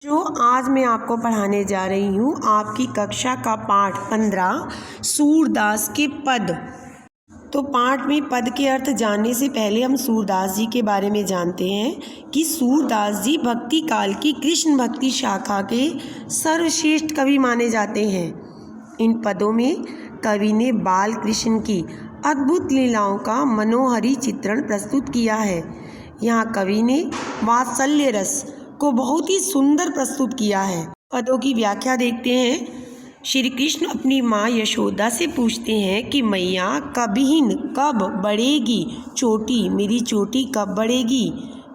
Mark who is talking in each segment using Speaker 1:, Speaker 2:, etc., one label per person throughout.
Speaker 1: जो आज मैं आपको पढ़ाने जा रही हूँ आपकी कक्षा का पाठ 15 सूरदास के पद। तो पाठ में पद के अर्थ जानने से पहले हम सूरदास जी के बारे में जानते हैं कि सूरदास जी भक्ति काल की कृष्ण भक्ति शाखा के सर्वश्रेष्ठ कवि माने जाते हैं। इन पदों में कवि ने बाल कृष्ण की अद्भुत लीलाओं का मनोहरी चित्रण प्रस्तुत किया है। यहाँ कवि ने वात्सल्य रस को बहुत ही सुंदर प्रस्तुत किया है। पदों की व्याख्या देखते हैं। श्री कृष्ण अपनी माँ यशोदा से पूछते हैं कि मैया कबीन कब बढ़ेगी चोटी, मेरी चोटी कब बढ़ेगी।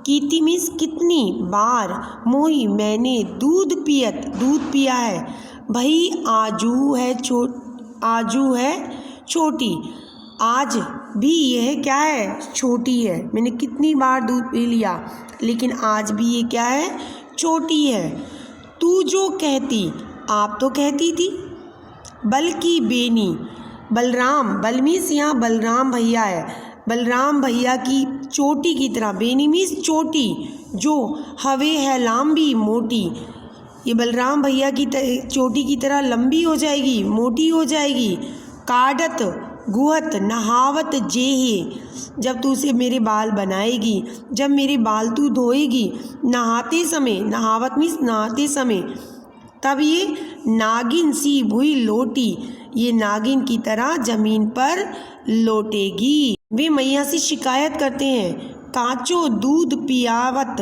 Speaker 1: कीती मीन्स कितनी बार, मोही मैंने दूध पिया है, भई आजू है छोटी, आज भी यह क्या है छोटी है। मैंने कितनी बार दूध पी लिया लेकिन आज भी ये क्या है छोटी है। तू जो कहती आप तो कहती थी, बल्कि बेनी बलराम, बल मीन्स यहाँ बलराम भैया है, बलराम भैया की चोटी की तरह, बेनी मीन्स चोटी, जो हवे है लांबी मोटी, ये बलराम भैया की चोटी की तरह लंबी हो जाएगी, मोटी हो जाएगी। काढ़त गुहत नहावत जेहे, जब तू उसे मेरे बाल बनाएगी, जब मेरे बाल तू धोएगी, नहाते समय, नहावत मीन्स नहाते समय, तब ये नागिन सी भुई लोटी, ये नागिन की तरह जमीन पर लौटेगी। वे मैया से शिकायत करते हैं, काचो दूध पियावत,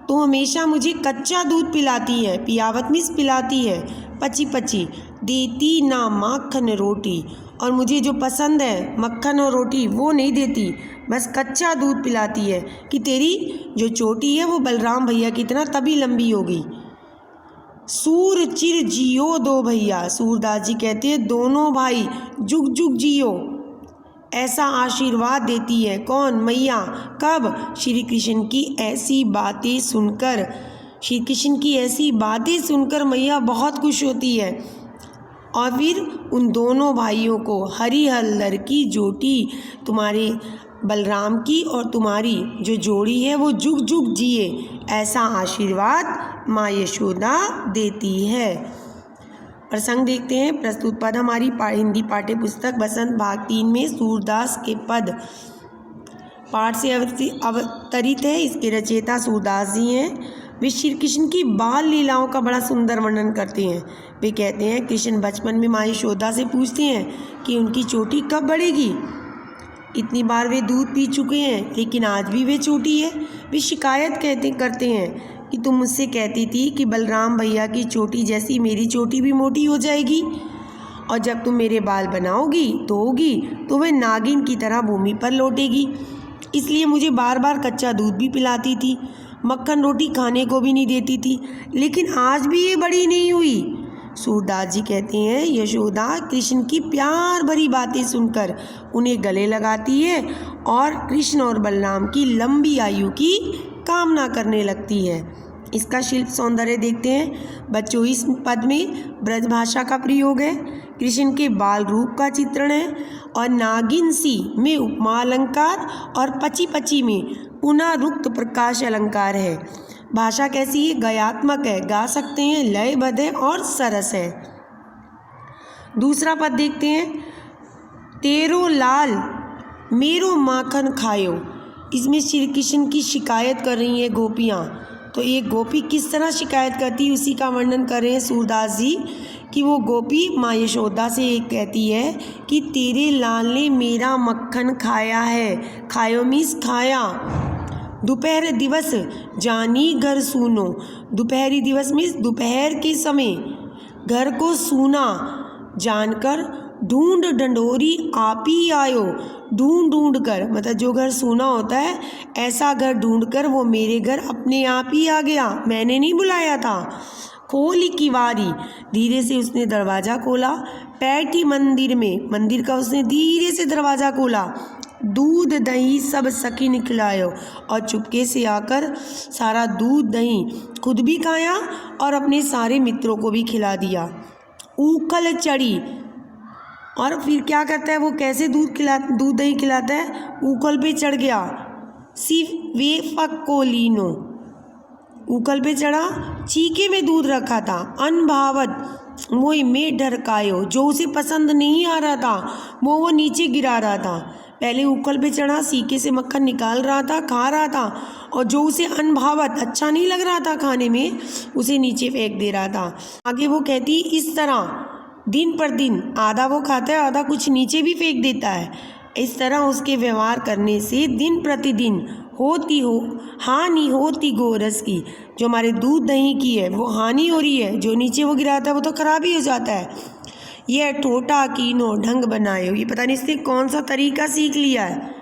Speaker 1: तो हमेशा मुझे कच्चा दूध पिलाती है, पियावत मीन्स पिलाती है, पची पची, देती ना माखन रोटी, और मुझे जो पसंद है मक्खन और रोटी वो नहीं देती, बस कच्चा दूध पिलाती है कि तेरी जो चोटी है वो बलराम भैया की तरह तभी लंबी होगी। सूर चिर जियो दो भैया, सूरदास जी कहते हैं दोनों भाई जुग जुग जियो, ऐसा आशीर्वाद देती है। कौन? मैया। कब? श्री कृष्ण की ऐसी बातें सुनकर, श्री कृष्ण की ऐसी बातें सुनकर मैया बहुत खुश होती है। और फिर उन दोनों भाइयों को हरी हल्दर की जोटी, तुम्हारे बलराम की और तुम्हारी जो जोड़ी है वो जुग जुग जिए, ऐसा आशीर्वाद माँ यशोदा देती है। प्रसंग देखते हैं। प्रस्तुत पद हमारी हिंदी पाठ्य पुस्तक बसंत भाग 3 में सूरदास के पद पाठ से अवतरित है। इसके रचयिता सूरदास जी हैं। वे श्री कृष्ण की बाल लीलाओं का बड़ा सुंदर वर्णन करते हैं। वे कहते हैं कृष्ण बचपन में माँ यशोदा से पूछते हैं कि उनकी चोटी कब बढ़ेगी। इतनी बार वे दूध पी चुके हैं लेकिन आज भी वे छोटी है। वे शिकायत करते हैं कि तुम मुझसे कहती थी कि बलराम भैया की चोटी जैसी मेरी चोटी भी मोटी हो जाएगी, और जब तुम मेरे बाल बनाओगी धोओगी तो वह नागिन की तरह भूमि पर लौटेगी। इसलिए मुझे बार बार कच्चा दूध भी पिलाती थी, मक्खन रोटी खाने को भी नहीं देती थी, लेकिन आज भी ये बड़ी नहीं हुई। सूरदास जी कहते हैं यशोदा कृष्ण की प्यार भरी बातें सुनकर उन्हें गले लगाती है और कृष्ण और बलराम की लंबी आयु की कामना करने लगती है। इसका शिल्प सौंदर्य देखते हैं। बच्चों, इस पद में ब्रज भाषा का प्रयोग है, कृष्ण के बाल रूप का चित्रण है, और नागिन सी में उपमा अलंकार और पची पची में पुनरुक्त प्रकाश अलंकार है। भाषा कैसी है? गयात्मक है, गा सकते हैं, लयबद्ध है और सरस है। दूसरा पद देखते हैं। तेरो लाल मेरो माखन खायो, इसमें श्री कृष्ण की शिकायत कर रही हैं गोपियाँ। तो एक गोपी किस तरह शिकायत करती है उसी का वर्णन कर रहे हैं सूरदास जी कि वो गोपी माँ यशोदा से कहती है कि तेरे लाल ने मेरा मक्खन खाया है। खायो मीन्स खाया। दोपहर दिवस जानी घर सूनो, दोपहरी दिवस मीन्स दोपहर के समय घर को सूना जानकर ढूंढ ढंढोरी आप ही आयो, ढूंढ ढूंढ कर, मतलब जो घर सूना होता है ऐसा घर ढूंढकर वो मेरे घर अपने आप ही आ गया, मैंने नहीं बुलाया था। खोली किवारी, धीरे से उसने दरवाज़ा खोला, पैठी मंदिर में, मंदिर का उसने धीरे से दरवाज़ा खोला, दूध दही सब सखी ने खिलायो, और चुपके से आकर सारा दूध दही खुद भी खाया और अपने सारे मित्रों को भी खिला दिया। ऊखल चढ़ी, और फिर क्या करता है वो, कैसे दूध दही खिलाता है, ऊखल पे चढ़ गया। सिर्फ वे फक को लीनो, उखल पे चढ़ा, चीके में दूध रखा था। अनभावत मोहि में ढरकायो, जो उसे पसंद नहीं आ रहा था वो नीचे गिरा रहा था। पहले उखल पे चढ़ा, सीके से मक्खन निकाल रहा था, खा रहा था, और जो उसे अनभावत अच्छा नहीं लग रहा था खाने में, उसे नीचे फेंक दे रहा था। आगे वो कहती, इस तरह दिन पर दिन आधा वो खाता है, आधा कुछ नीचे भी फेंक देता है। इस तरह उसके व्यवहार करने से दिन प्रतिदिन हानि होती गोरस की। जो हमारे दूध दही की है वो हानि हो रही है, जो नीचे वो गिराता है वो तो खराब ही हो जाता है। यह ठोटा कीनो ढंग बनाए, ये पता नहीं इसने कौन सा तरीका सीख लिया है।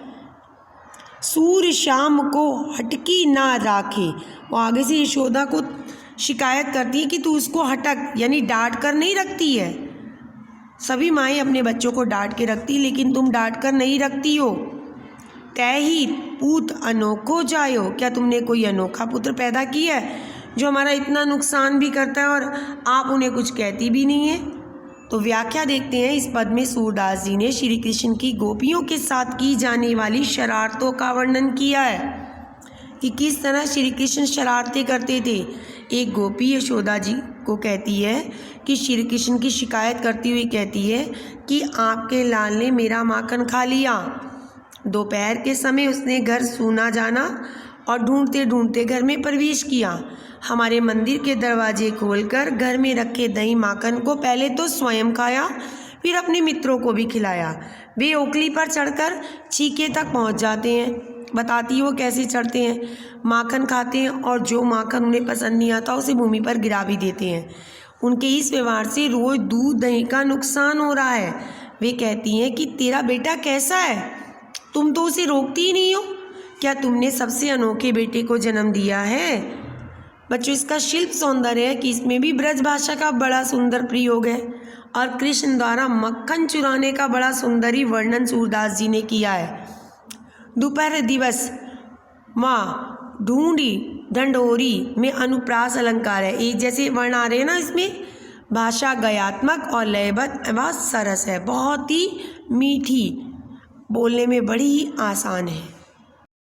Speaker 1: सूर्य शाम को हटकी ना राखे, वो आगे से यशोदा को शिकायत करती है कि तू उसको हटक यानी डांट कर नहीं रखती है। सभी माएँ अपने बच्चों को डांट के रखती, लेकिन तुम डांट कर नहीं रखती हो। तय ही पूत अनोखो जायो, क्या तुमने कोई अनोखा पुत्र पैदा किया है जो हमारा इतना नुकसान भी करता है और आप उन्हें कुछ कहती भी नहीं है। तो व्याख्या देखते हैं। इस पद में सूरदास जी ने श्री कृष्ण की गोपियों के साथ की जाने वाली शरारतों का वर्णन किया है कि किस तरह श्री कृष्ण शरारतें करते थे। एक गोपी यशोदा जी को कहती है कि श्री कृष्ण की शिकायत करती हुई कहती है कि आपके लाल ने मेरा माखन खा लिया। दोपहर के समय उसने घर सूना जाना और ढूंढते ढूंढते घर में प्रवेश किया। हमारे मंदिर के दरवाजे खोलकर घर में रखे दही माखन को पहले तो स्वयं खाया, फिर अपने मित्रों को भी खिलाया। वे ओखली पर चढ़कर चीके तक पहुंच जाते हैं। बताती वो कैसे चढ़ते हैं। माखन खाते हैं और जो माखन उन्हें पसंद नहीं आता उसे भूमि पर गिरा भी देते हैं। उनके इस व्यवहार से रोज दूध दही का नुकसान हो रहा है। वे कहती हैं कि तेरा बेटा कैसा है, तुम तो उसे रोकती ही नहीं हो। क्या तुमने सबसे अनोखे बेटे को जन्म दिया है। बच्चों, इसका शिल्प सौंदर्य है कि इसमें भी ब्रज भाषा का बड़ा सुंदर प्रयोग है और कृष्ण द्वारा मक्खन चुराने का बड़ा सुंदरी वर्णन सूरदास जी ने किया है। दोपहर दिवस माँ ढूंढी ढंढोरी में अनुप्रास अलंकार है। एक जैसे वर्ण आ रहे हैं ना, इसमें भाषा गयात्मक और लयबद्ध व सरस है, बहुत ही मीठी, बोलने में बड़ी ही आसान है।